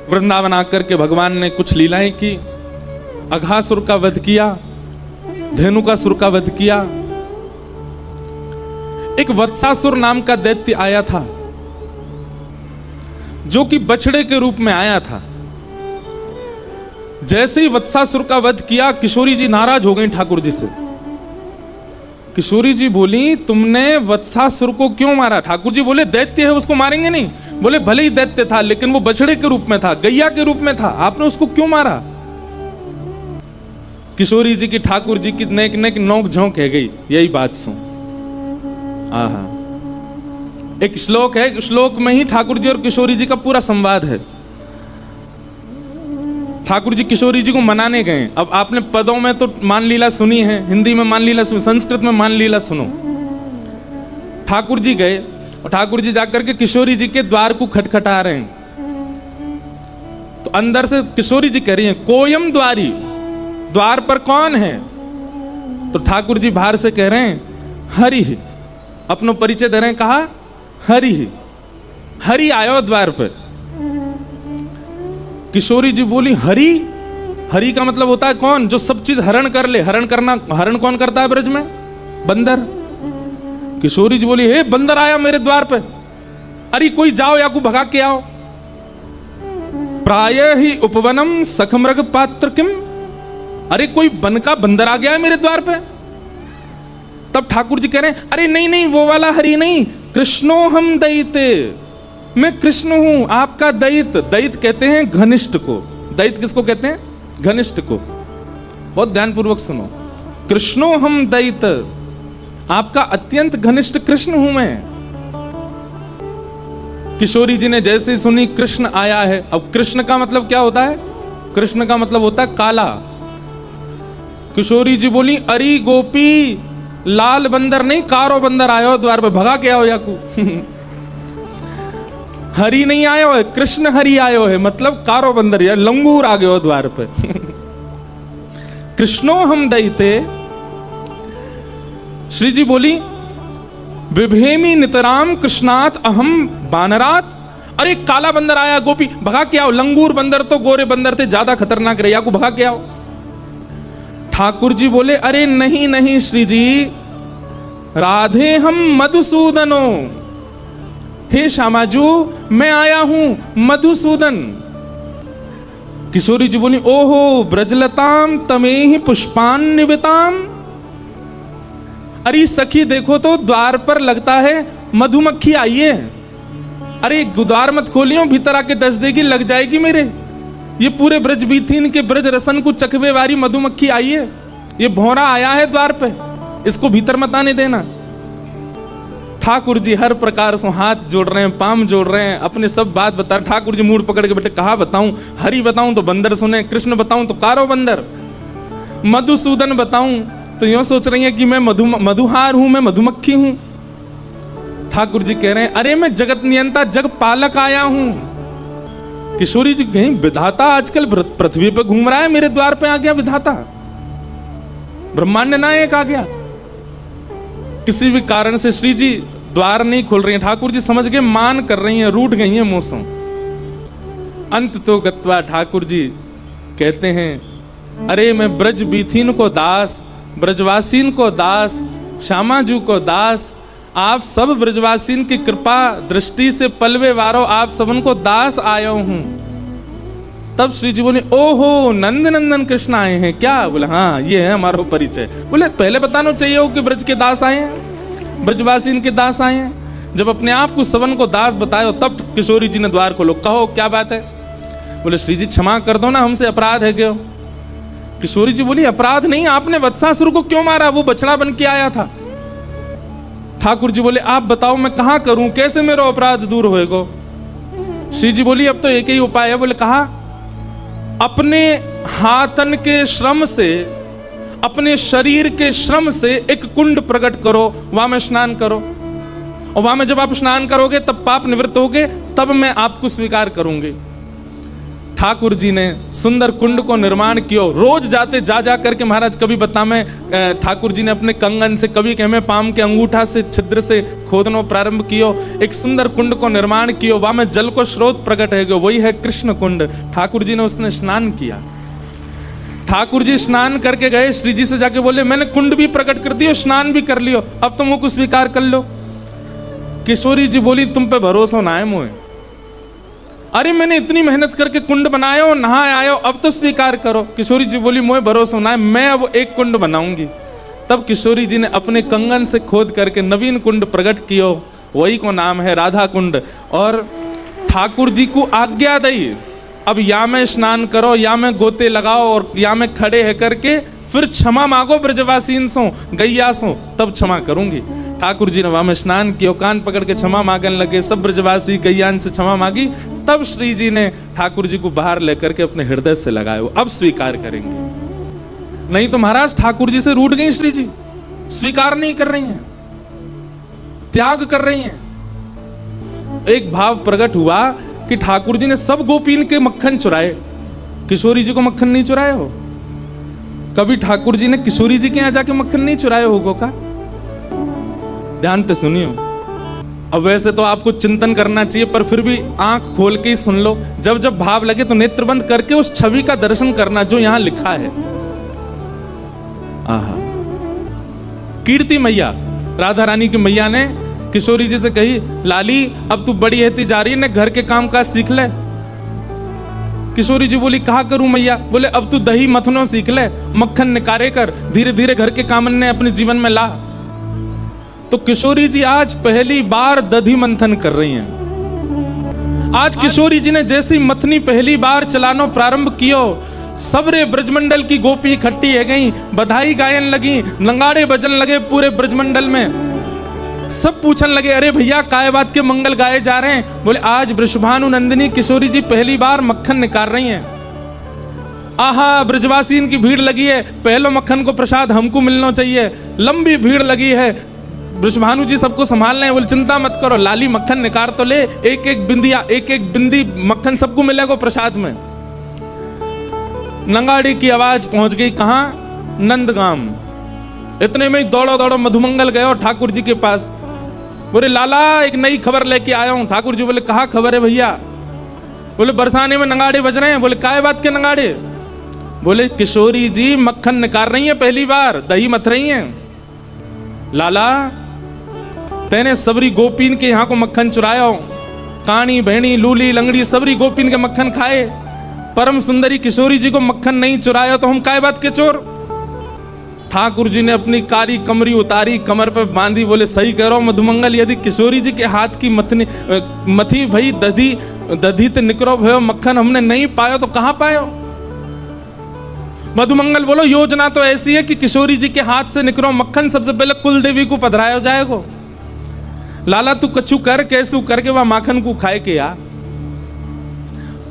वृंदावन आकर के भगवान ने कुछ लीलाएं की, अघासुर का वध किया, धेनुकासुर का वध किया। एक वत्सासुर नाम का दैत्य आया था जो कि बछड़े के रूप में आया था। जैसे ही वत्सासुर का वध किया, किशोरी जी नाराज हो गई ठाकुर जी से। किशोरी जी बोली, तुमने वत्सासुर को क्यों मारा? ठाकुर जी बोले, दैत्य है, उसको मारेंगे नहीं। बोले, भले ही दैत्य था लेकिन वो बछड़े के रूप में था, गैया के रूप में था, आपने उसको क्यों मारा? किशोरी जी की ठाकुर जी की नेक नेक नोक झोंक है गई, यही बात सुन। आहा, एक श्लोक है, श्लोक में ही ठाकुर जी और किशोरी जी का पूरा संवाद है। ठाकुर जी किशोरी जी को मनाने गए। अब आपने पदों में तो मान लीला सुनी है, हिंदी में मान लीला सुनी, संस्कृत में मान लीला सुनो। ठाकुर जी गए और ठाकुर जी जाकर के किशोरी जी के द्वार को खटखटा रहे हैं। तो अंदर से किशोरी जी कह रही हैं, कोयम द्वारी, द्वार पर कौन है? तो ठाकुर जी बाहर से कह रहे हैं, हरि। अपनो परिचय दे रहे हैं, कहा हरि, हरि आयो द्वार पर। किशोरी जी बोली, हरि? हरि का मतलब होता है कौन? जो सब चीज हरण कर ले। हरण करना, हरण कौन करता है ब्रज में? बंदर। किशोरी जी बोली, हे बंदर आया मेरे द्वार पे, अरे कोई जाओ या को भगा के आओ। प्राय ही उपवनम सखमृग पात्र किम, अरे कोई वन का बंदर आ गया है मेरे द्वार पे। तब ठाकुर जी कह रहे हैं, अरे नहीं नहीं, वो वाला हरि नहीं, कृष्णो हम दैते, मैं कृष्ण हूं आपका दैत। दैत कहते हैं घनिष्ठ को। दैत किसको कहते हैं? घनिष्ठ को। बहुत ध्यानपूर्वक सुनो, कृष्णो हम दैत, आपका अत्यंत घनिष्ठ कृष्ण हूं मैं। किशोरी जी ने जैसे ही सुनी कृष्ण आया है, अब कृष्ण का मतलब क्या होता है? कृष्ण का मतलब होता है काला। किशोरी जी बोली, अरे गोपी, लाल बंदर नहीं, कारो बंदर आयो द्वार पे, भगा के आओ याकू। हरि नहीं आयो है, कृष्ण हरि आयो है, मतलब कारो बंदर या लंगूर आ गयो द्वार पे। कृष्णो हम दैते। श्री जी बोली, विभेमी नितराम कृष्णात अहम बानरात, अरे काला बंदर आया गोपी, भगा के आओ। लंगूर बंदर तो गोरे बंदर थे, ज्यादा खतरनाक रहे, को भगा के आओ। ठाकुर जी बोले, अरे नहीं नहीं श्री जी, राधे हम मधुसूदनो, हे श्यामाजू मैं आया हूं मधुसूदन। किशोरी जी बोली, ओहो ब्रजलताम तमेहि पुष्पान निविताम, अरे सखी देखो तो द्वार पर लगता है मधुमक्खी आई है। अरे द्वार मत खोलियो, भीतर आके दस देगी, लग जाएगी मेरे। ये पूरे ब्रज बीथीन के ब्रज रसन को चखवे वाली मधुमक्खी आई है, ये भौरा आया है द्वार पे, इसको भीतर मत आने देना। ठाकुर जी हर प्रकार से हाथ जोड़ रहे हैं, पाम जोड़ रहे हैं, अपने सब बात बता। ठाकुर जी मूड पकड़ के बेटे, कहा बताऊं? हरि बताऊं तो बंदर सुने, कृष्ण बताऊं तो कारो बंदर, मधुसूदन बताऊं तो यूं सोच रही है कि मैं मधुहार हूं, मैं मधुमक्खी हूं। ठाकुर जी कह रहे हैं, अरे मैं जगत नियंता जग पालक आया हूं। किशोरी जी कहीं विधाता आजकल पृथ्वी पे घूम रहा है, मेरे द्वार पे आ गया विधाता, ब्रह्मांड नायक आ गया। किसी भी कारण से श्री जी द्वार नहीं खोल रही हैं। ठाकुर जी समझ के मान कर रही हैं, रूठ गई हैं मौसम। अंत तो गत्वा ठाकुर जी कहते हैं, अरे मैं ब्रज बीथीन को दास, ब्रजवासीन को दास, श्यामाजू को दास, आप सब ब्रजवासीन की कृपा दृष्टि से पलवे वारो, आप सबन को दास आयो हूं। तब श्री जी बोले, ओहो नंद नंदन कृष्ण आए हैं क्या? बोले हाँ, ये है हमारा परिचय। बोले पहले बताना चाहिए हो कि ब्रज के दास आए हैं, ब्रजवासीन के दास आए हैं। जब अपने आप को सवन को दास बताए तब किशोरी जी ने द्वार खोलो, कहो क्या बात है? बोले श्री जी क्षमा कर दो ना, हमसे अपराध है क्यों? किशोरी जी बोली, अपराध नहीं, आपने वत्सासुर को क्यों मारा? वो बछड़ा बन के आया था। ठाकुर जी बोले, आप बताओ मैं कहां करूं, कैसे मेरा अपराध दूर होएगा? श्री जी बोली, अब तो एक ही उपाय है। बोले कहा, अपने हाथन के श्रम से, अपने शरीर के श्रम से एक कुंड प्रकट करो, वहां में स्नान करो, और वहां में जब आप स्नान करोगे तब पाप निवृत्त होगे, तब मैं आपको स्वीकार करूंगी। ठाकुर जी ने सुंदर कुंड को निर्माण कियो। रोज जाते जा जा करके महाराज कभी बतामे ठाकुर जी ने अपने कंगन से, कभी कहमे पाम के अंगूठा से छिद्र से खोदनो प्रारंभ कियो। एक सुंदर कुंड को निर्माण कियो, वहां में जल को स्रोत प्रकट है गयो, वही है कृष्ण कुंड। ठाकुर जी ने उसने स्नान किया। ठाकुर जी स्नान करके गए, श्री जी से जाके बोले मैंने कुंड भी प्रकट कर दियो, स्नान भी कर लियो, अब तुम मुझको स्वीकार कर लो। किशोरी जी बोली तुम पे भरोसा ना है मुझे। अरे मैंने इतनी मेहनत करके कुंड बनायो, नहाए आयो, अब तो स्वीकार करो। किशोरी जी बोली मुझे भरोसा ना है, मैं अब एक कुंड बनाऊंगी। तब किशोरी जी ने अपने कंगन से खोद करके नवीन कुंड प्रकट कियो, वही को नाम है राधा कुंड। और ठाकुर जी को आज्ञा दी अब या में स्नान करो, या में गोते लगाओ, और या में खड़े है करके फिर क्षमा मांगो ब्रजवासीन सो, गैया सो, तब क्षमा करूंगी। ठाकुर जी ने वहां में स्नान किया, कान पकड़ के क्षमा मांगने लगे, सब ब्रजवासी गैयान से क्षमा मांगी। तब श्री जी ने ठाकुर जी को बाहर लेकर के अपने हृदय से लगाए, अब स्वीकार करेंगे। नहीं तो महाराज ठाकुर जी से रूठ गई श्री जी, स्वीकार नहीं कर रही हैं, त्याग कर रही हैं। एक भाव प्रकट हुआ कि ठाकुर जी ने सब गोपीन के मक्खन चुराए, किशोरी जी को मक्खन नहीं चुराए हो। कभी ठाकुर जी ने किशोरी जी के यहां जाके मक्खन नहीं चुराए होगो का? ध्यान से सुनियो। अब वैसे तो आपको चिंतन करना चाहिए, पर फिर भी आंख खोल के ही सुन लो। जब जब भाव लगे तो नेत्र बंद करके उस छवि का दर्शन करना जो यहां लिखा है। आहा, कीर्ति मैया, राधा रानी की मैया ने किशोरी जी से कही लाली अब तू बड़ी होती जा रही है, ने घर के काम काज सीख ले। किशोरी जी बोली कहा करूं मैया? बोले अब तू दही मथनो सीख ले, मक्खन निकारे कर, धीरे धीरे घर के काम ने अपने जीवन में ला। तो किशोरी जी आज पहली बार दधी मंथन कर रही हैं। आज किशोरी जी ने जैसी मथनी पहली बार चलानो प्रारंभ कियो, सबरे ब्रजमंडल की गोपी इकट्ठी है गई, बधाई गायन लगी, नंगाड़े बजन लगे पूरे ब्रजमंडल में। सब पूछन लगे अरे भैया काय बात के मंगल गाए जा रहे हैं? बोले आज वृषभानु नंदिनी किशोरी जी पहली बार मक्खन निकाल रही हैं। आहा, ब्रजवासीन की भीड़ लगी है, पहलो मक्खन को प्रसाद हमको मिलना चाहिए। लंबी भीड़ लगी है, वृषभानु जी सबको संभाल रहे हैं। बोले चिंता मत करो, लाली मक्खन निकाल तो ले, एक एक बिंदिया, एक एक बिंदी मक्खन सबको मिलेगा प्रसाद में। नंगाड़ी की आवाज पहुंच गई कहां? नंदगाम। इतने में दौड़ो दौड़ो मधुमंगल गए और ठाकुर जी के पास। बोले लाला एक नई खबर लेके आया हूं। ठाकुर जी बोले कहा खबर है भैया? बोले बरसाने में नंगाड़े बज रहे हैं। बोले काय बात के नंगाड़े? बोले किशोरी जी मक्खन निकाल रही हैं, पहली बार दही मथ रही हैं। लाला तेने सबरी गोपीन के यहां को मक्खन चुराया, कानी भेणी लूली लंगड़ी सबरी गोपीन के मक्खन खाए, परम सुंदरी किशोरी जी को मक्खन नहीं चुराया, तो हम काय बात के चोर? ठाकुर जी ने अपनी कारी कमरी उतारी, कमर पर बांधी, बोले सही कह रहा हूं मधुमंगल, यदि किशोरी जी के हाथ की मथी भई दधी ते निकरो भयो मक्खन हमने नहीं पायो तो कहां पायो? मधुमंगल बोलो योजना तो ऐसी है कि किशोरी जी के हाथ से निकरो मक्खन सबसे पहले कुल देवी को पधराया जाएगा। लाला तू कछु कर, कैसू करके वह माखन को खाए के यार।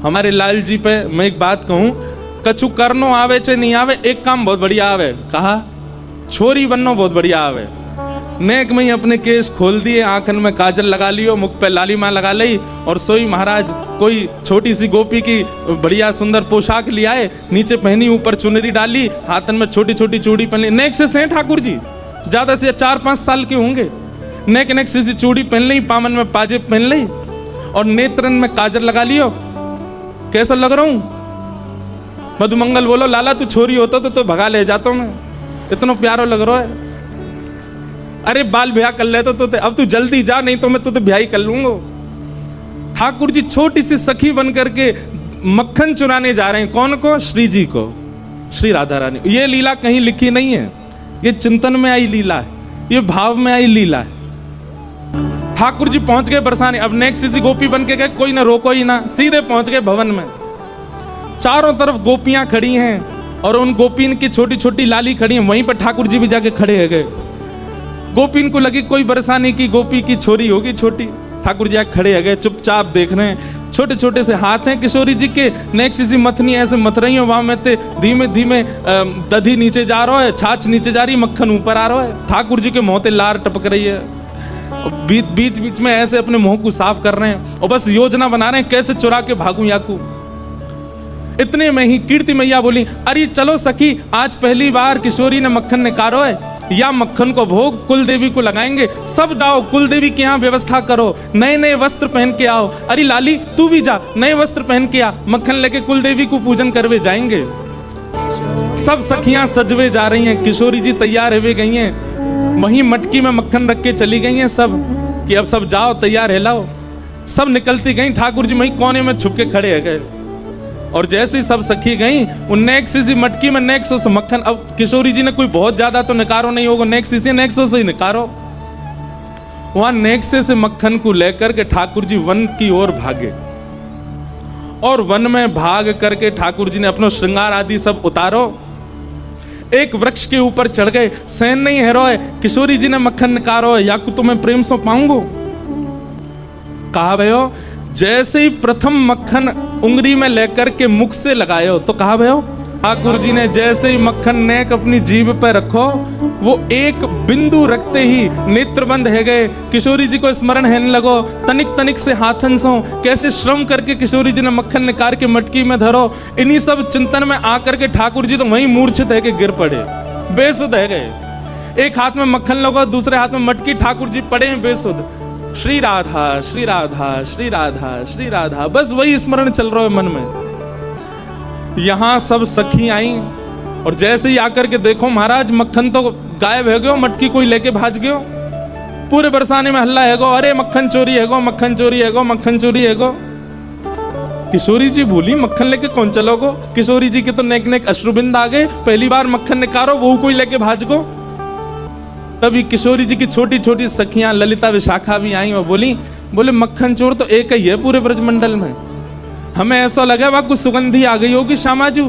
हमारे लाल जी पे मैं एक बात कहूं, कछु करनो आवे चे नहीं आवे, एक काम बहुत बढ़िया आवे, कहा छोरी बननो बहुत बढ़िया आवे। नेक में ही अपने केस खोल दिए, आंखन में काजल लगा लियो, मुख पे लाली माँ लगा ली, और सोई महाराज कोई छोटी सी गोपी की बढ़िया सुंदर पोशाक लियाए, नीचे पहनी, ऊपर चुनरी डाली, हाथन में छोटी छोटी चूड़ी पहन ली। नेक से हैं ठाकुर जी, ज्यादा से 4-5 साल के होंगे। नेक नेक से चूड़ी पहन ली, पामन में पाजेब पहन ली, और नेत्रन में काजल लगा लियो। कैसा लग रहा हूं? मधुमंगल बोलो लाला तू छोरी होता तो भगा ले जाता हूं मैं, इतना प्यारो लग रहा है। अरे बाल ब्याह कर ले तो अब तू जल्दी जा, नहीं तो मैं तुझे ब्याह ही कर लूंगा। ठाकुर जी छोटी सी सखी बन करके मक्खन चुराने जा रहे हैं, कौन को? श्री जी को, श्री राधा रानी। ये लीला कहीं लिखी नहीं है, ये चिंतन में आई लीला है, ये भाव में आई लीला है। ठाकुर जी पहुंच गए बरसाने, अब नेक्स्ट सी गोपी बन के गए, कोई ना रोको ही ना, सीधे पहुंच गए भवन में। चारों तरफ गोपियां खड़ी हैं और उन गोपीन की छोटी छोटी लाली खड़ी हैं, वहीं पर ठाकुर जी भी जाके खड़े हो गए। गोपीन को लगी कोई बरसाने की गोपी की छोरी होगी छोटी। ठाकुर जी खड़े हो गए, चुपचाप देख रहे हैं। छोटे छोटे से हाथ हैं किशोरी जी के, नेक्स्ट सी मथनी ऐसे मथ रही है, वहां में ते धीमे धीमे दधी नीचे जा रहा है, छाछ नीचे जा रही, मक्खन ऊपर आ रहा है। ठाकुर जी के मुंह ते लार टपक रही है, बीच बीच में ऐसे अपने मुंह को साफ कर रहे हैं और बस योजना बना रहे हैं कैसे चुरा के भागूं याकू। इतने में ही कीर्ति मैया बोली, अरे चलो सखी, आज पहली बार किशोरी ने मक्खन निकालो है, या मक्खन को भोग कुल देवी को लगाएंगे, सब जाओ कुल देवी के यहाँ व्यवस्था करो, नए नए वस्त्र पहन के आओ। अरे लाली तू भी जा, नए वस्त्र पहन के आ, मक्खन लेके कुल देवी को पूजन करवे जाएंगे। सब सखियां सजवे जा रही हैं, किशोरी जी तैयार हुए गई हैं, वहीं मटकी में मक्खन रख के चली गई हैं सब, कि अब सब जाओ तैयार है लाओ। सब निकलती गई, ठाकुर जी वहीं कोने में छुप के खड़े है गए। और जैसे ही सब सखी गई, उन नेक्सी सी मटकी में नेक्सो से मक्खन, अब किशोरी जी ने कोई बहुत ज्यादा तो निकारो नहीं होगा, नेक्सी से नेक्सो से ही निकारो। वहां नेक्से से मक्खन को लेकर के ठाकुर जी वन की ओर भागे, और वन में भाग करके ठाकुर जी ने अपना श्रृंगार आदि सब उतारो, एक वृक्ष के ऊपर चढ़ गए। सैन नहीं हेरो है, किशोरी जी ने मक्खन निकारो है, या को तुम्हें प्रेम से पाऊंगो। कहा भयो, जैसे ही प्रथम मक्खन उंगली में लेकर के मुख से लगायो, तो कहा भयो, ठाकुर जी ने जैसे ही मक्खन नेक अपनी जीभ पर रखो, वो एक बिंदु रखते ही नेत्र बंद है गए। किशोरी जी को स्मरण है लगो, तनिक तनिक से हाथन सो, कैसे श्रम करके किशोरी जी ने मक्खन निकाल के मटकी में धरो। इन्हीं सब चिंतन में आकर के ठाकुर जी तो वहीं मूर्छित है के गिर पड़े, बेसुध है गए। एक हाथ में मक्खन लगो, दूसरे हाथ में मटकी, ठाकुर जी पड़े हैं बेसुध। श्री राधा श्री राधा श्री राधा श्री राधा, बस वही स्मरण चल रहा है मन में। यहां सब सखी आई, और जैसे ही आकर के देखो महाराज मक्खन तो गायब है गयो, मटकी कोई लेके भाज गयो। पूरे बरसाने में हल्ला है गो, अरे मक्खन चोरी है गो, मक्खन चोरी है गो, मक्खन चोरी है गो। किशोरी जी बोली, मक्खन लेके कौन चलोगो? किशोरी जी के तो नेक नेक अश्रुबिंद आ गए, पहली बार मक्खन निकारो, वो कोई लेके भाज गो। तभी किशोरी जी की छोटी छोटी सखियां ललिता विशाखा भी आई और बोले मक्खन चोर तो एक ही है पूरे ब्रजमंडल में, हमें ऐसा लगा वहां कुछ सुगंधी आ गई होगी श्यामाजू,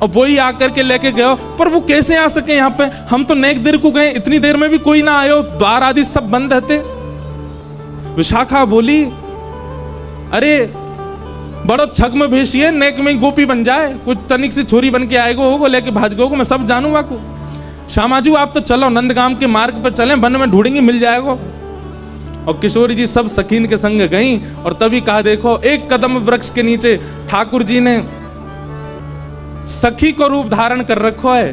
और वो ही आकर के लेके गए। पर वो कैसे आ सके यहाँ पे? हम तो नेक देर को गए, इतनी देर में भी कोई ना आयो, द्वार आदि सब बंद रहते। विशाखा बोली, अरे बड़ो छग में भेजिए, नेक में गोपी बन जाए, कुछ तनिक सी छोरी बन के आएगो होगो, लेके भाज गो, मैं सब जानू वाको। श्यामाजू आप तो चलो, नंदगाम के मार्ग पर चलें, वन में ढूंढेंगे मिल जाएगा। और किशोरी जी सब सखीन के संग गई, और तभी कहा, देखो एक कदम वृक्ष के नीचे ठाकुर जी ने सखी को रूप धारण कर रखो है,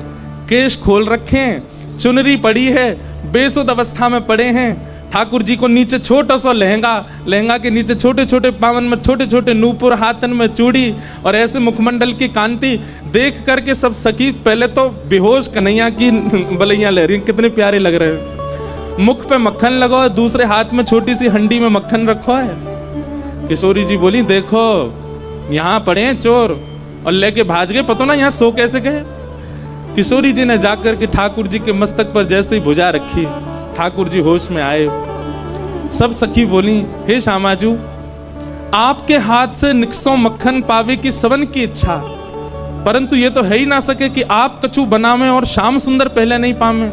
केश खोल रखे हैं, चुनरी पड़ी है, बेसुध अवस्था में पड़े हैं। ठाकुर जी को नीचे छोटा सा लहंगा के नीचे छोटे छोटे पावन में छोटे छोटे नूपुर, हाथन में चूड़ी, और ऐसे मुखमंडल की कांति देख करके सब सखी पहले तो बेहोश कन्हैया की बलैया ले रही, कितने प्यारे लग रहे हैं। मुख पे मक्खन लगो, दूसरे हाथ में छोटी सी हंडी में मक्खन रखो है। किशोरी जी बोली, देखो यहाँ पड़े हैं चोर, और लेके भाज गए, पता ना यहाँ सो कैसे गए। किशोरी जी ने जाकर के ठाकुर जी के मस्तक पर जैसे ही भुजा रखी, ठाकुर जी होश में आए। सब सखी बोली, हे श्यामाजू, आपके हाथ से निकसों मक्खन पावे की सबन की इच्छा, परंतु ये तो है ही ना सके कि आप कछु बनावे और श्याम सुंदर पहले नहीं पावे।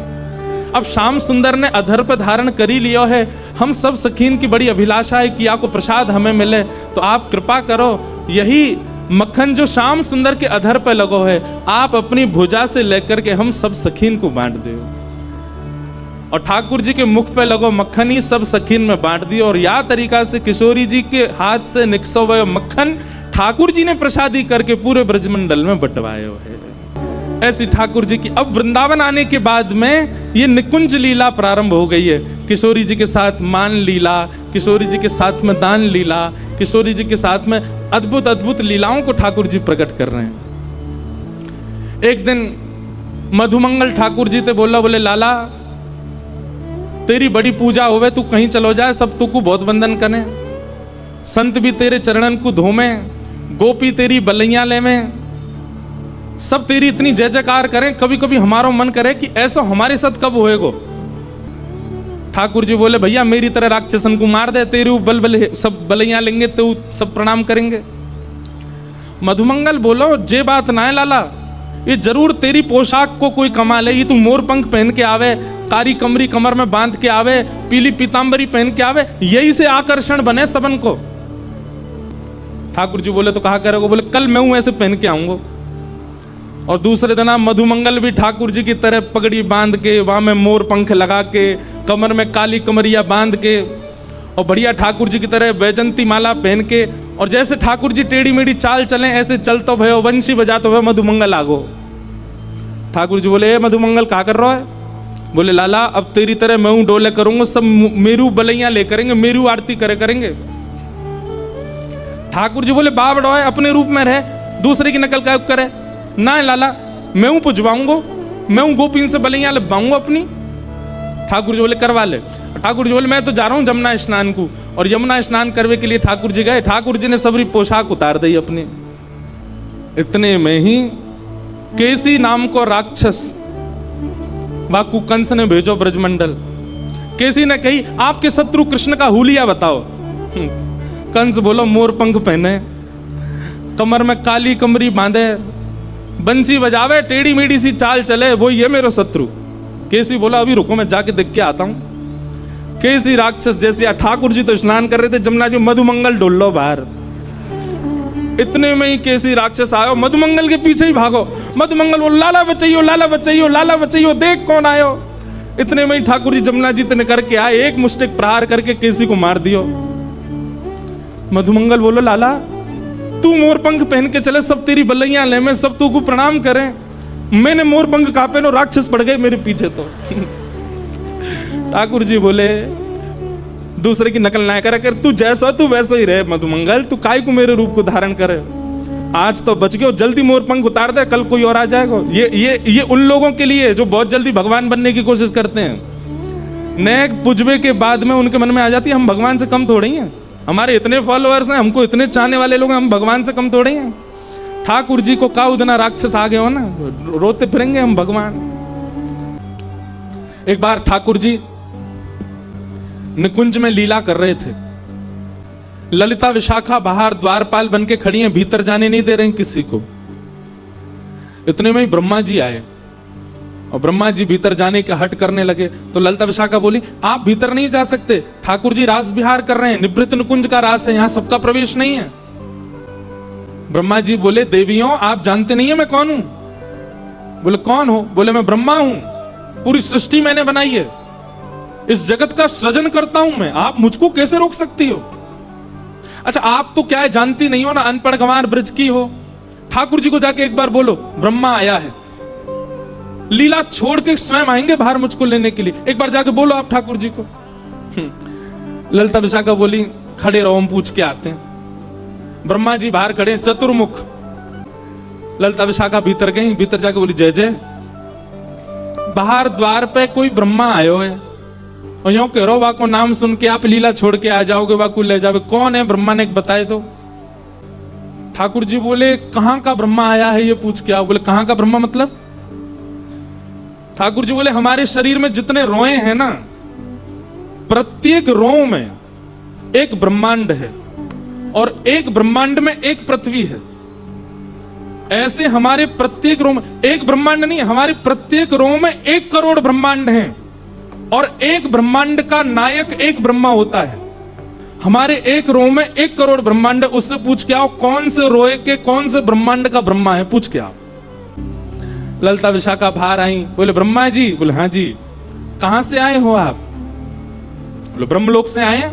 अब श्याम सुंदर ने अधर पर धारण कर ही लिया है, हम सब सखीन की बड़ी अभिलाषा है कि आपको प्रसाद हमें मिले, तो आप कृपा करो, यही मक्खन जो श्याम सुंदर के अधर पे लगो है, आप अपनी भुजा से लेकर के हम सब सखीन को बांट दो। और ठाकुर जी के मुख पे लगो मक्खन ही सब सखीन में बांट दियो। और या तरीका से किशोरी जी के हाथ से निकसो हुए मक्खन ठाकुर जी ने प्रसादी करके पूरे ब्रजमंडल में बंटवाए है। ऐसी ठाकुर जी की अब वृंदावन आने के बाद में ये निकुंज लीला प्रारंभ हो गई है। किशोरी जी के साथ मान लीला, किशोरी जी के साथ में दान लीला, किशोरी जी के साथ में अद्भुत अद्भुत लीलाओं को ठाकुर जी प्रकट कर रहे हैं। एक दिन मधुमंगल ठाकुर जी ते बोले लाला तेरी बड़ी पूजा होवे, तू कहीं चलो जाए, सब तू को बहुत वंदन करें, संत भी तेरे चरणन को धोमे, गोपी तेरी बलैया ले में, सब तेरी इतनी जय जयकार करें, कभी कभी हमारा मन करे कि ऐसा हमारे साथ कब होएगो। ठाकुर जी बोले, भैया मेरी तरह राक्षसन को मार दे, तेरे बल सब बलैया लेंगे तो सब प्रणाम करेंगे। मधुमंगल बोलो, जे बात ना है लाला, ये जरूर तेरी पोशाक को कोई कमाल है, ये तू मोर पंख पहन के आवे, कारी कमरी कमर में बांध के आवे, पीली पीतांबरी पहन के आवे, यही से आकर्षण बने सबन को। ठाकुर जी बोले, तो कहा करोगे? बोले, कल मैं हूं ऐसे पहन के आऊंगा। और दूसरे दिन मधुमंगल भी ठाकुर जी की तरह पगड़ी बांध के, वहां में मोर पंख लगा के, कमर में काली कमरिया बांध के, और बढ़िया ठाकुर जी की तरह वैजंती माला पहन के, और जैसे ठाकुर जी टेढ़ी मेढ़ी चाल चले ऐसे चलतो भयो, वंशी बजातो भयो, मधुमंगल आगो। ठाकुर जी बोले, मधुमंगल क्या कर रहा है? बोले, लाला अब तेरी तरह मैं हूं डोले करूंगा, सब मेरू बलैया ले करेंगे, मेरू आरती करे करेंगे। ठाकुर जी बोले, बाप डोए अपने रूप में रहे, दूसरे की नकल का करे ना लाला, मैं हूं पुजवाऊंगा, मैं हूं गोपीन से बलैया लगवाऊंगा अपनी। ठाकुर जी बोले, करवा ले। ठाकुर जी बोले, मैं तो जा रहा हूं यमुना स्नान को, और यमुना स्नान करने के लिए ठाकुर जी गए। ठाकुर जी ने सबरी पोशाक उतार दी अपने। इतने में ही केसी नाम को राक्षस वाकु कंस ने भेजो ब्रजमंडल। केसी ने कही, आपके शत्रु कृष्ण का हुलिया बताओ। कंस बोलो, मोर पंख पहने, कमर में काली कमरी बांधे, बंसी बजावे, टेढ़ी मेढ़ी सी चाल चले, वो ये मेरा शत्रु। केसी बोला, अभी रुको मैं जाके देख के आता हूं। केसी राक्षस जैसे, ठाकुर जी तो स्नान कर रहे थे जमुना जी, मधुमंगल डोल लो बाहर। इतने में ही केसी राक्षस आयो, मधुमंगल के पीछे ही भागो। मधुमंगल बोलो, लाला बचाइयो, लाला बचाइयो, लाला बचाइयो, देख कौन आयो। इतने में ही ठाकुर जी जमुना जी ने करके आए, एक मुष्टिक प्रहार करके केसी को मार दियो। मधुमंगल बोलो, लाला तू मोर पंख पहन के चले, सब तेरी बलैया ले, मैं सब तू को प्रणाम करें, मैंने मोर पंख कहा पहनो, राक्षस पड़ गए मेरे पीछे। तो ठाकुर जी बोले, दूसरे की नकल ना करे कर, तू जैसा तू वैसा ही रहे मधुमंगल, तू काय को मेरे रूप को धारण करे। आज तो बच गए, जल्दी मोर पंख उतार दे, कल कोई और आ जाएगा। ये उन लोगों के लिए जो बहुत जल्दी भगवान बनने की कोशिश करते हैं। नेक पुजबे के बाद में उनके मन में आ जाती है, हम भगवान से कम थोड़ी हैं, हमारे इतने फॉलोअर्स हैं, हमको इतने चाहने वाले लोग हैं, हम भगवान से कम थोड़ी हैं। ठाकुर जी को का उदना राक्षस आ गए हो ना, रोते फिरेंगे हम भगवान। एक बार ठाकुर जी निकुंज में लीला कर रहे थे। ललिता विशाखा बाहर द्वारपाल बन के खड़ी हैं, भीतर जाने नहीं दे रहे हैं किसी को। इतने में ही ब्रह्मा जी आए, और ब्रह्मा जी भीतर जाने का हट करने लगे। तो ललिता विशाखा बोली, आप भीतर नहीं जा सकते, ठाकुर जी रास विहार कर रहे हैं, निवृत्त निकुंज का रास है, यहां सबका प्रवेश नहीं है। ब्रह्मा जी बोले, देवियों आप जानते नहीं है मैं कौन हूं? बोले, कौन हो? बोले, मैं ब्रह्मा हूं, पूरी सृष्टि मैंने बनाई है, इस जगत का सृजन करता हूं मैं, आप मुझको कैसे रोक सकती हो? अच्छा आप तो क्या है, जानती नहीं हो ना, अनपढ़ गंवार ब्रज की हो। ठाकुर जी को जाके एक बार बोलो, ब्रह्मा आया है, लीला छोड़ के स्वयं आएंगे बाहर मुझको लेने के लिए, एक बार जाके बोलो आप ठाकुर जी को। ललिता विशाखा बोली, खड़े रहो हम पूछ के आते हैं। ब्रह्मा जी बाहर खड़े, चतुर्मुख। ललिता विशाखा भीतर गई, भीतर जाके बोली, जय जय। बाहर द्वार पे कोई ब्रह्मा आयो है, और यूं कह रहा वाको नाम सुन के आप लीला छोड़ के आ जाओगे, वाको ले जाओगे। कौन है ब्रह्मा ने बताए तो। ठाकुर जी बोले, कहां का ब्रह्मा आया है ये पूछ के आओ। बोले, कहां का ब्रह्मा मतलब? ठाकुर जी बोले, हमारे शरीर में जितने रोए हैं ना, प्रत्येक रो में एक ब्रह्मांड है, और एक ब्रह्मांड में एक पृथ्वी है। ऐसे हमारे प्रत्येक रो में एक ब्रह्मांड नहीं, हमारे प्रत्येक रो में 1 करोड़ ब्रह्मांड हैं, और एक ब्रह्मांड का नायक एक ब्रह्मा होता है। हमारे एक रो में 1 करोड़ ब्रह्मांड है। उससे पूछ के आओ, कौन से रोए के कौन से ब्रह्मांड का ब्रह्मा है, पूछ के आओ। ललिता विशाखा बाहर आई, बोले, ब्रह्मा जी। बोले, हाँ जी। कहां से आए हो आप? बोले, ब्रह्मलोक से आए हैं।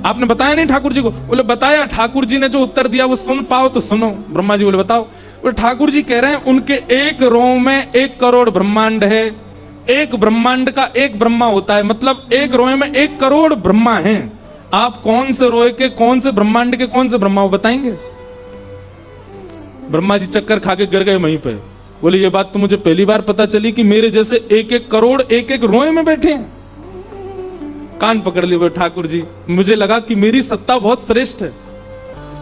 आपने बताया नहीं ठाकुर जी को? बोले, बताया। ठाकुर जी ने जो उत्तर दिया वो सुन पाओ तो सुनो। ब्रह्मा जी बोले, बताओ। बोले, ठाकुर जी कह रहे हैं उनके एक रो में 1 करोड़ ब्रह्मांड है, एक ब्रह्मांड का एक ब्रह्मा होता है, मतलब एक रोए में 1 करोड़ ब्रह्मा हैं। आप कौन से रोए के कौन से ब्रह्मांड के कौन से ब्रह्मा बताएंगे? ब्रह्मा जी चक्कर खा के गिर गए वहीं पे। बोले, ये बात तो मुझे पहली बार पता चली कि मेरे जैसे 1-1 करोड़ एक रोए में बैठे हैं। कान पकड़ लिए ठाकुर जी, मुझे लगा कि मेरी सत्ता बहुत श्रेष्ठ है।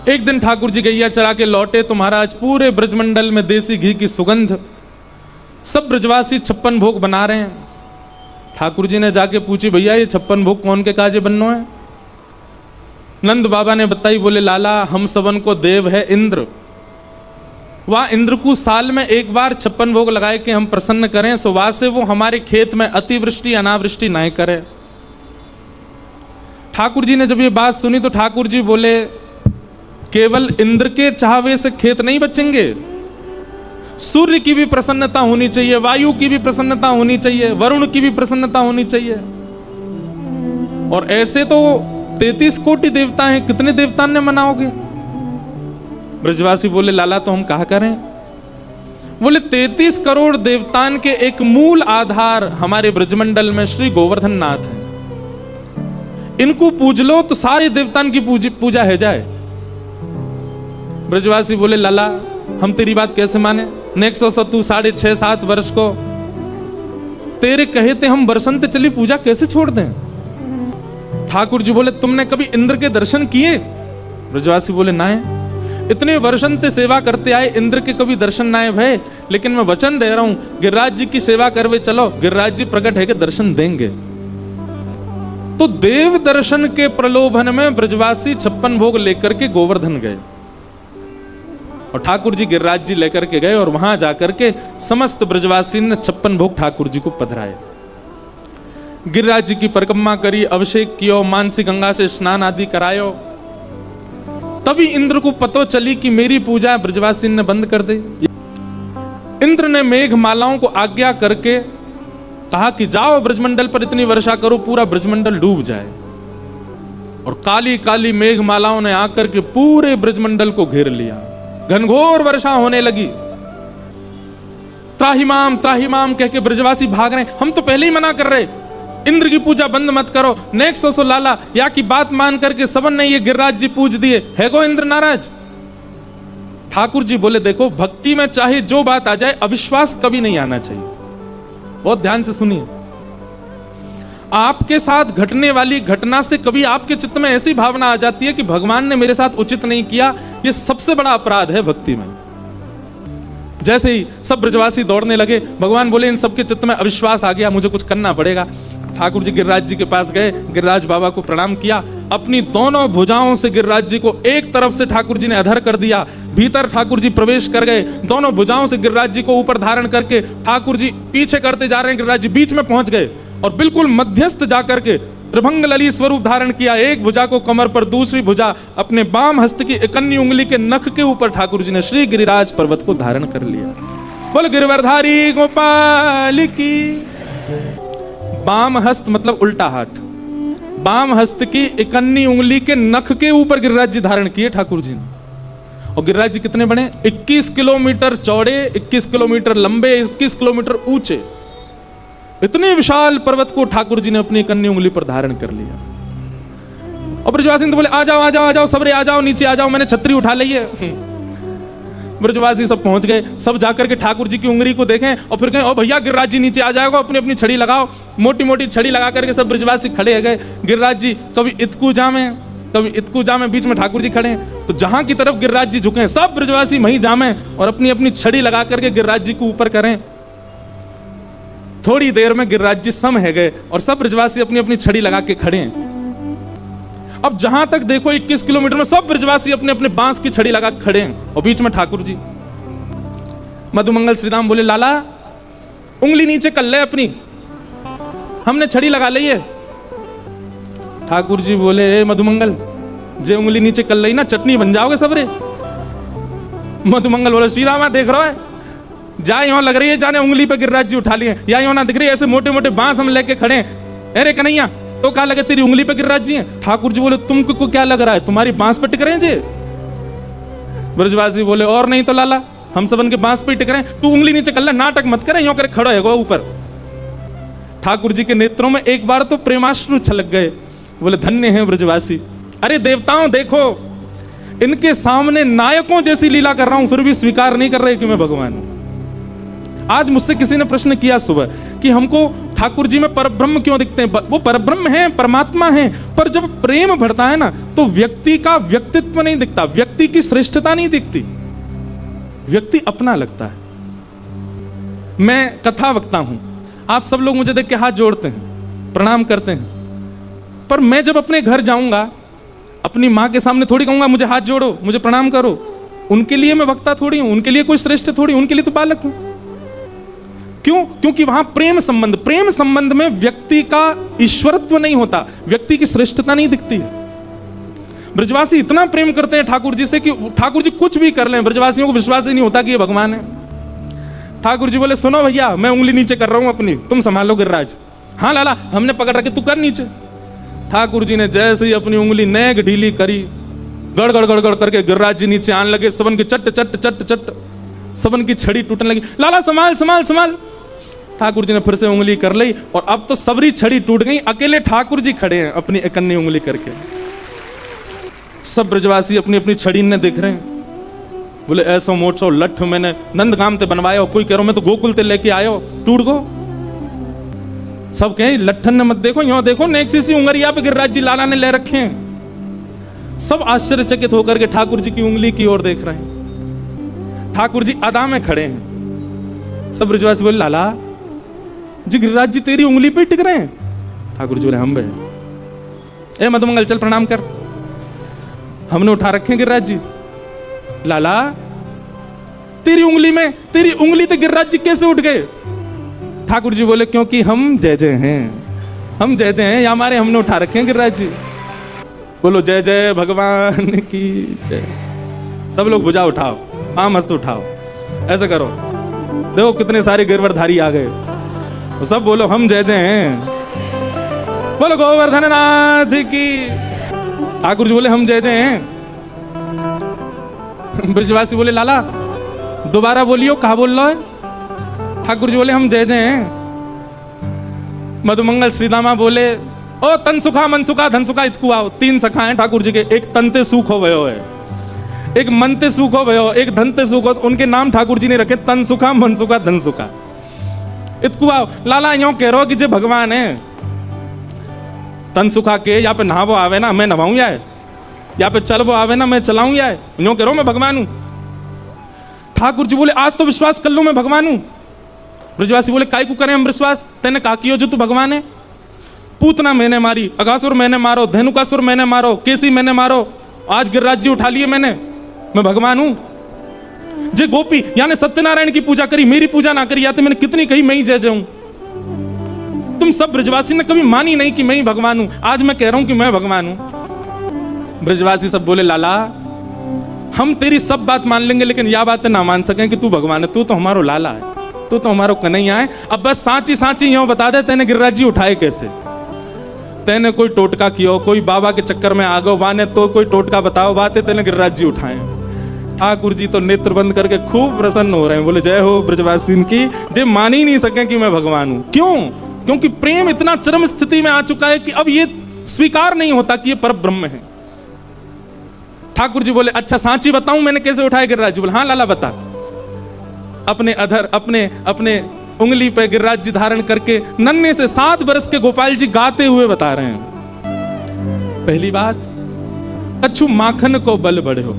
एक दिन ठाकुर जी गैया चरा के लौटे तो महाराज पूरे ब्रजमंडल में देसी घी की सुगंध, सब ब्रजवासी 56 भोग बना रहे हैं। ठाकुर जी ने जाके पूछी, भैया ये 56 भोग कौन के काजे बननो है? नंद बाबा ने बताई। बोले, लाला हम सबन को देव है इंद्र, वह इंद्र को साल में एक बार 56 भोग लगाए के हम प्रसन्न करें, सो वहां से वो हमारे खेत में अतिवृष्टि अनावृष्टि नहीं करे। ठाकुर जी ने जब ये बात सुनी तो ठाकुर जी बोले, केवल इंद्र के चाहवे से खेत नहीं बचेंगे, सूर्य की भी प्रसन्नता होनी चाहिए, वायु की भी प्रसन्नता होनी चाहिए, वरुण की भी प्रसन्नता होनी चाहिए। और ऐसे तो 33 कोटि देवता हैं, कितने देवतान्य मनाओगे? ब्रजवासी बोले लाला तो हम कहा करें? बोले 33 करोड़ देवतान के एक मूल आधार हमारे ब्रजमंडल में श्री गोवर्धन नाथ है। इनको पूज लो तो सारे देवतान की पूजा है जाए। ब्रजवासी बोले लाला हम तेरी बात कैसे माने? नेक्स्ट 6.5-7 वर्ष को तेरे कहे थे हम बरसंत चली पूजा कैसे छोड़ दें? ठाकुर जी बोले तुमने कभी इंद्र के दर्शन किए? ब्रजवासी बोले ना है, इतने वर्षन से सेवा करते आए, इंद्र के कभी दर्शन ना भय, लेकिन मैं वचन दे रहा हूं गिरिराज जी की सेवा करवे चलो, गिरिराज जी प्रकट है कि दर्शन देंगे। तो देव दर्शन के प्रलोभन में ब्रजवासी 56 भोग लेकर के गोवर्धन गए और ठाकुर जी गिरिराज जी लेकर के गए और वहां जाकर के समस्त ब्रजवासी ने 56 भोग ठाकुर जी को पधराए। गिरिराज जी की परिक्रमा करी, अभिषेक कियो, मानसी गंगा से स्नान आदि करायो। तभी इंद्र को पतो चली कि मेरी पूजा ब्रजवासी ने बंद कर दी। इंद्र ने मेघ मालाओं को आज्ञा करके कहा कि जाओ ब्रजमंडल पर इतनी वर्षा करो पूरा ब्रजमंडल डूब जाए। और काली काली मेघ मालाओं ने आकर के पूरे ब्रजमंडल को घेर लिया। घनघोर वर्षा होने लगी। त्राहिमाम कह के ब्रजवासी भाग रहे। हम तो पहले ही मना कर रहे इंद्र की पूजा बंद मत करो। नेक्स्ट सोसो लाला या की बात मान करके सबन ने ये गिरिराज जी पूज दिए, है गो इंद्र नाराज। ठाकुर जी बोले देखो भक्ति में चाहे जो बात आ जाए अविश्वास कभी नहीं आना चाहिए। बहुत ध्यान से सुनिए, आपके साथ घटने वाली घटना से कभी आपके चित्त में ऐसी भावना आ जाती है कि भगवान ने मेरे साथ उचित नहीं किया, यह सबसे बड़ा अपराध है भक्ति में। जैसे ही सब ब्रजवासी दौड़ने लगे, भगवान बोले इन सबके चित्त में अविश्वास आ गया, मुझे कुछ करना पड़ेगा। ठाकुर जी गिरिराज जी के पास गए, गिरिराज बाबा को प्रणाम किया, अपनी दोनों भुजाओं से गिरिराज जी को एक तरफ से ठाकुर जी ने अधर कर दिया, भीतर ठाकुर जी प्रवेश कर गए, दोनों भुजाओं से गिरिराज जी को ऊपर धारण करके ठाकुर जी पीछे करते जा रहे हैं, गिरिराज जी बीच में पहुंच गए और बिल्कुल मध्यस्थ जाकर के त्रिभंग लली स्वरूप धारण किया। एक भुजा को कमर पर, दूसरी भुजा अपने बाम हस्त की इकन्नी उंगली के नख के ऊपर ठाकुर जी ने श्री गिरिराज पर्वत को धारण कर लिया। बोल गिरवरधारी गोपाल की। बाम हस्त मतलब उल्टा हाथ, बाम हस्त की इकन्नी उंगली के नख के ऊपर गिरिराज जी धारण किए ठाकुर जी ने। और गिरिराज जी कितने बड़े? 21 किलोमीटर चौड़े, 21 किलोमीटर लंबे, 21 किलोमीटर ऊंचे। इतने विशाल पर्वत को ठाकुर जी ने अपनी इकन्नी उंगली पर धारण कर लिया। और ब्रजवासी तो बोले आ जाओ आ जाओ आ जाओ, सबरे आ जाओ, नीचे आ जाओ, मैंने छतरी उठा ली है। ब्रजवासी सब पहुंच गए, सब जाकर के ठाकुर जी की उंगली को देखें और फिर कहें ओ भैया गिरिराज जी नीचे आ जाएगा, अपनी अपनी छड़ी लगाओ। मोटी मोटी छड़ी लगा करके सब ब्रजवासी खड़े गए। गिरिराज जी कभी इतकू जामे, कभी इतकू जामे, बीच में ठाकुर जी खड़े हैं। तो जहां की तरफ गिरिराज जी झुके सब ब्रजवासी वहीं जामे और अपनी अपनी छड़ी लगा करके गिरिराज जी को ऊपर करें। थोड़ी देर में गिरिराज जी सम है गए और सब ब्रजवासी अपनी अपनी छड़ी लगा के खड़े हैं। अब जहां तक देखो 21 किलोमीटर में सब ब्रजवासी अपने अपने बांस की छड़ी लगा खड़े हैं और बीच में ठाकुर जी। मधुमंगल श्रीराम बोले लाला उंगली नीचे कर ले अपनी, हमने छड़ी लगा ली है। ठाकुर जी बोले मधुमंगल जे उंगली नीचे कर ली ना चटनी बन जाओगे सबरे। मधुमंगल बोले श्रीराम देख रहा है जा यहां लग रही है जाने उंगली पे गिरिराज जी उठा लिए, या यहां ना दिख रही है ऐसे मोटे मोटे बांस हम लेके खड़े हैं। अरे कन्हैया तो क्या लगे तेरी उंगली पे गिरिराज जी हैं? ठाकुर जी बोले तुमको क्या लग रहा है तुम्हारी बांस पे टिक रहे हैं जे? ब्रजवासी बोले और नहीं तो लाला हम सबन के बांस पे टिक रहे हैं, तू उंगली नीचे कर ले, नाटक मत करे, यूं करे खड़ा है ऊपर। ठाकुर जी के नेत्रों में एक बार तो प्रेमाश्रु छलक गए। बोले धन्य है ब्रजवासी। अरे देवताओं देखो इनके सामने नायकों जैसी लीला कर रहा हूं फिर भी स्वीकार नहीं कर रहे कि मैं भगवान हूं। आज मुझसे किसी ने प्रश्न किया सुबह कि हमको ठाकुर जी में परब्रह्म क्यों दिखते हैं? वो परब्रह्म है, परमात्मा है, पर जब प्रेम बढ़ता है ना तो व्यक्ति का व्यक्तित्व नहीं दिखता, व्यक्ति की श्रेष्ठता नहीं दिखती, व्यक्ति अपना लगता है। मैं कथा वक्ता हूं, आप सब लोग मुझे देख के हाथ जोड़ते हैं, प्रणाम करते हैं, पर मैं जब अपने घर जाऊंगा अपनी मां के सामने थोड़ी कहूंगा मुझे हाथ जोड़ो, मुझे प्रणाम करो। उनके लिए मैं वक्ता थोड़ी हूं, उनके लिए कोई श्रेष्ठ थोड़ी, उनके लिए तो बालक हूं। क्यों? क्योंकि वहां प्रेम संबंध में व्यक्ति का ईश्वरत्व नहीं होता, व्यक्ति की श्रेष्ठता नहीं दिखती है। ब्रजवासी इतना प्रेम करते हैं ठाकुर जी से कि ठाकुर जी कुछ भी कर लें, ब्रजवासियों को विश्वास ही नहीं होता कि ये भगवान है। ठाकुर जी बोले सुनो भैया मैं उंगली नीचे कर रहा हूं अपनी, तुम संभालो गिरिराज। हाँ लाला हमने पकड़ रखे, तू कर नीचे। ठाकुर जी ने जैसे ही अपनी उंगली नेक ढीली करी, गड़गड़ गड़गड़ करके गिरिराज जी नीचे आने लगे। सबन की चट चट चट चट सबन की छड़ी टूटने लगी। लाला संभाल संभाल संभाल। ठाकुर जी ने फिर से उंगली कर ली और अब तो सबरी छड़ी टूट गई। अकेले ठाकुर जी खड़े हैं अपनी इकन्नी उंगली करके। सब ब्रजवासी अपनी अपनी छड़ी ने देख रहे हैं। बोले ऐसा मोटो लठ मैंने नंदगाम ते बनवाया, कोई कह रहा मैं तो गोकुल ते लेके आयो, टूट गो। सब कहें लट्ठन ने मत देखो, यहां देखो नेक्सी सी उंगरिया पे गिरिराज जी लाला ने ले रखे हैं। सब आश्चर्यचकित होकर के ठाकुर जी की उंगली की ओर देख रहे हैं। ठाकुर जी अदा में खड़े हैं। सब ब्रजवासी बोले लाला जी गिरिराज जी तेरी उंगली पे टिक रहे हैं। ठाकुर जी बोले हम बे, ए मधुमंगल चल प्रणाम कर, हमने उठा रखे गिरिराज जी। लाला तेरी उंगली में, तेरी उंगली तो गिरिराज जी कैसे उठ गए? ठाकुर जी बोले क्योंकि हम जय जय हैं, हम जय जय हैं, या हमारे हमने उठा रखे हैं गिरिराज जी। बोलो जय जय भगवान की जय। सब लोग भुजा उठाओ, हाँ मस्त उठाओ, ऐसा करो। देखो कितने सारे गिरवरधारी आ गए, तो सब बोलो हम जय जय हैं। बोलो गोवर्धन नाथ की। ठाकुर जी बोले हम जय जय हैं। ब्रजवासी बोले लाला दोबारा बोलियो, कहा बोल रहा है? ठाकुर जी बोले हम जय जय हैं। मधुमंगल श्रीदामा बोले ओ तन सुखा मन सुखा धन सुखा इतकु आओ। 3 सखा हैं ठाकुर जी के, एक तनते सुख हो भयो है, एक मनते सुख हो भयो, एक धनते सुख हो। उनके नाम ठाकुर जी ने रखे तन सुखा मन सुखा धन सुखा इतकु आओ। लाला यो कह रहा कि जो भगवान है तन सुखा के यहाँ पे नहावो आवे ना मैं नहाऊं, या पे चल वो आवे ना मैं चलाऊं, या यूं कह रहा हूं मैं भगवान हूं। ठाकुर जी बोले आज तो विश्वास कर लो मैं भगवान हूं। ब्रजवासी बोले काय को करें हम विश्वास, तेने कहा कियो जो तू भगवान है? पूतना मैंने मारी, अगासुर मैंने मारो, धेनुकासुर मैंने मारो, केसी मैंने मारो, आज गिरिराज जी उठा लिए मैंने, मैं भगवान हूं। जे गोपी यानी सत्यनारायण की पूजा करी, मेरी पूजा ना करी, या तो मैंने कितनी कही मैं ही जय जाऊं। तुम सब ब्रजवासी ने कभी मानी नहीं कि मैं ही भगवान हूं, आज मैं कह रहा हूं कि मैं भगवान हूं। ब्रजवासी सब बोले लाला हम तेरी सब बात मान लेंगे, लेकिन यह बात ना मान सकें कि तू भगवान है। तू तो हमारो लाला है, तू तो हमारो कन्हैया है। अब बस सांची सांची यूं बता दे तेने गिरिराज जी उठाए कैसे? तेने कोई टोटका कियो, कोई बाबा के चक्कर में आ गो वाने, तो कोई टोटका बताओ, बातें तेने गिरिराज जी उठाए। ठाकुर जी तो नेत्र बंद करके खूब प्रसन्न हो रहे हैं, बोले जय हो ब्रजवासी की। जे मान ही नहीं सके कि मैं भगवान हूं। क्यों? क्योंकि प्रेम इतना चरम स्थिति में आ चुका है कि अब ये स्वीकार नहीं होता कि ये पर ब्रह्म है। ठाकुर जी बोले अच्छा सांची बताऊं मैंने कैसे उठाया गिरिराज जी? बोले हाँ लाला बता। अपने अधर अपने उंगली पे गिरिराज जी धारण करके नन्हे से 7 वर्ष के गोपाल जी गाते हुए बता रहे हैं। पहली बात, कछु माखन को बल बढ़े हो।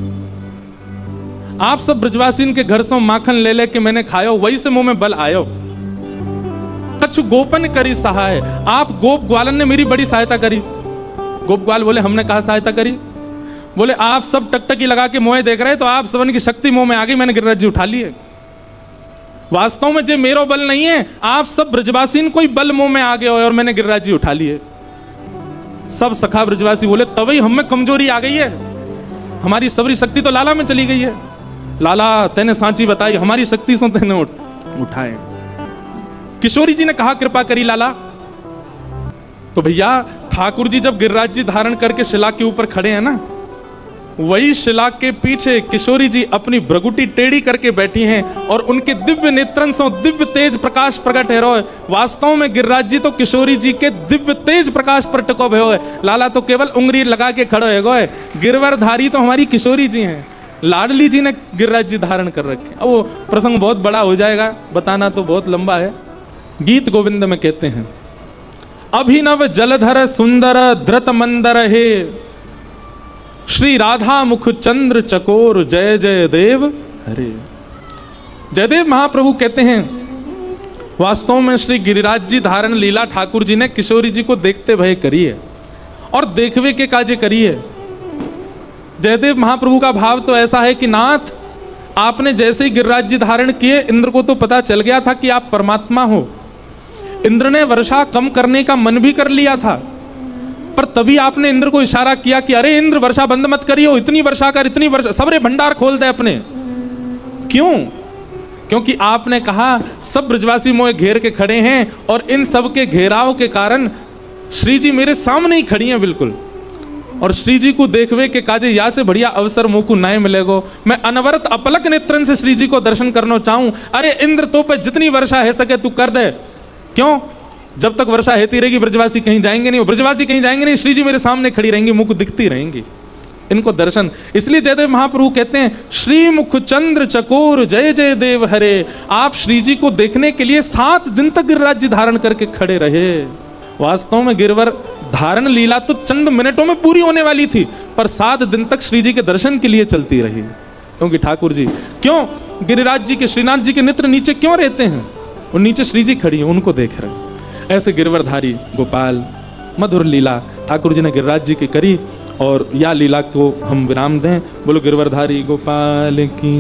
आप सब ब्रजवासी के घर से माखन ले ले के मैंने खायो, वही से मुंह में बल आयो। कछु गोपन करी सहाय, आप गोप ग्वालन ने मेरी बड़ी सहायता करी। गोप ग्वाल बोले हमने कहा सहायता करी? बोले आप सब टकटकी लगा के मोहे देख रहे, तो आप सबन की शक्ति मुंह में आ गई, मैंने गिरिराज जी उठा लिए। वास्तव में जे मेरो बल नहीं है, आप सब ब्रजवासी कोई बल मुंह में आ गए और मैंने गिरिराज जी उठा लिए। सब सखा ब्रजवासी बोले तभी हम में कमजोरी आ गई है, हमारी सबरी शक्ति तो लाला में चली गई है। लाला तेने सांची बताई, हमारी शक्ति से तेने उठाए। किशोरी जी ने कहा कृपा करी लाला। तो भैया ठाकुर जी जब गिरिराज जी धारण करके शिला के ऊपर खड़े हैं ना, वही शिला के पीछे किशोरी जी अपनी भ्रगुटी टेढ़ी करके बैठी हैं और उनके दिव्य नेत्रन से दिव्य तेज प्रकाश प्रकट है रहो है। वास्तव में गिरिराज जी तो किशोरी जी के दिव्य तेज प्रकाश पर टिको भयो है। लाला तो केवल उंगली लगा के खड़े हो गए। गिरवरधारी तो हमारी किशोरी जी हैं, लाडली जी ने गिरिराज जी धारण कर रखे। अब वो प्रसंग बहुत बड़ा हो जाएगा, बताना तो बहुत लंबा है। गीत गोविंद में कहते हैं अभिनव जलधर सुंदर धृत मंदर हे, श्री राधा मुख चंद्र चकोर जय जय देव हरे। जयदेव महाप्रभु कहते हैं वास्तव में श्री गिरिराज जी धारण लीला ठाकुर जी ने किशोरी जी को देखते भय करी है और देखवे के काजे करी है। जयदेव महाप्रभु का भाव तो ऐसा है कि नाथ आपने जैसे ही गिरिराज जी धारण किए, इंद्र को तो पता चल गया था कि आप परमात्मा हो। इंद्र ने वर्षा कम करने का मन भी कर लिया था, पर तभी आपने इंद्र को इशारा किया कि अरे इंद्र वर्षा बंद मत करियो, इतनी वर्षा कर, इतनी वर्षा, सबरे भंडार खोल दे अपने। क्यों? क्योंकि आपने कहा सब ब्रजवासी मोए घेर के खड़े हैं और इन सब के घेराव के कारण श्री जी मेरे सामने ही खड़ी हैं बिल्कुल, और श्री जी को देखवे के काजे या से बढ़िया अवसर मुँह को नहीं मिलेगो। मैं अनवरत अपलक नेत्रन से श्री जी को दर्शन करना चाहूं। अरे इंद्र तो पे जितनी वर्षा है सके तू कर दे। क्यों? जब तक वर्षा होती रहेगी ब्रजवासी कहीं जाएंगे नहीं, ब्रजवासी कहीं जाएंगे नहीं, श्री जी मेरे सामने खड़ी रहेंगी, मुख दिखती रहेंगी, इनको दर्शन। इसलिए जयदेव महाप्रभु कहते हैं श्री मुख चंद्र चकोर जय जय देव हरे। आप श्री जी को देखने के लिए 7 दिन तक गिरिराज धारण करके खड़े रहे। वास्तव में गिरवर धारण लीला तो चंद मिनटों में पूरी होने वाली थी, पर 7 दिन तक श्री जी के दर्शन के लिए चलती रही। क्योंकि ठाकुर जी क्यों गिरिराज जी के, श्रीनाथ जी के नेत्र नीचे क्यों रहते हैं? और नीचे श्री जी खड़ी है, उनको देख रहे हैं। ऐसे गिरवरधारी गोपाल मधुर लीला ठाकुर जी ने गिरिराज जी की करी, और या लीला को हम विराम दें। बोलो गिरवरधारी गोपाल की।